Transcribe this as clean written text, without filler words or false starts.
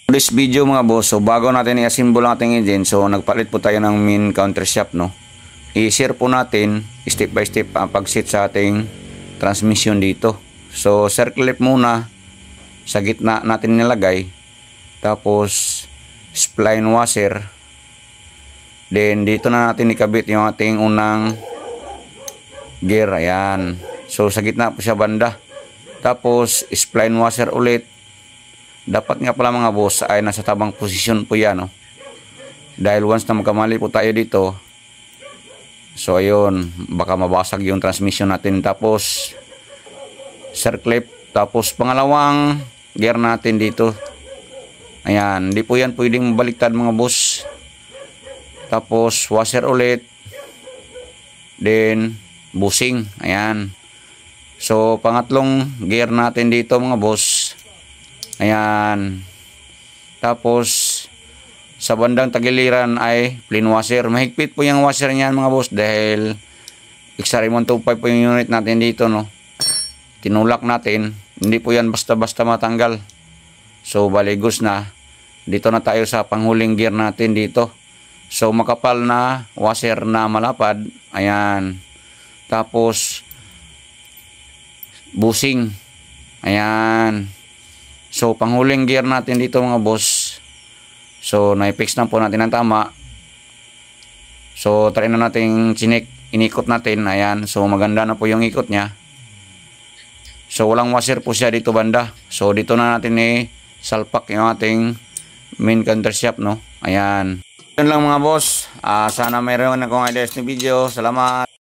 This video mga boss, so bago natin i-assemble ang ating engine, so nagpalit po tayo ng main countershaft, no. I-share po natin step by step ang pag-set sa ating transmission dito. So circle lip muna sa gitna natin nilagay, tapos spline washer, then dito na natin ikabit yung ating unang gear. Ayan, so sa gitna po siya banda, tapos spline washer ulit. Dapat nga pala mga boss ay nasa tabang posisyon po yan, no? Dahil once na magkamali po tayo dito, so ayun, baka mabasag yung transmission natin. Tapos circle, tapos pangalawang gear natin dito. Ayan, hindi po yan pwedeng baliktad mga boss. Tapos washer ulit, then bushing. Ayan, so pangatlong gear natin dito mga boss. Ayan, tapos sa bandang tagiliran ay plain washer. Mahigpit po yung washer niyan mga boss dahil XR125 po yung unit natin dito, no. Tinulak natin, hindi po yan basta-basta matanggal. So baligos na. Dito na tayo sa panghuling gear natin dito. So makapal na washer na malapad. Ayan, tapos bushing. Ayan, so panghuling gear natin dito mga boss. So na-fix na po natin ang tama. So try na natin inikot natin. Ayan, so maganda na po yung ikot niya. So walang washer po siya dito banda. So dito na natin salpak yung ating main countershaft, no. Ayan, yun lang mga boss. Sana mayroon akong ideas ni video. Salamat.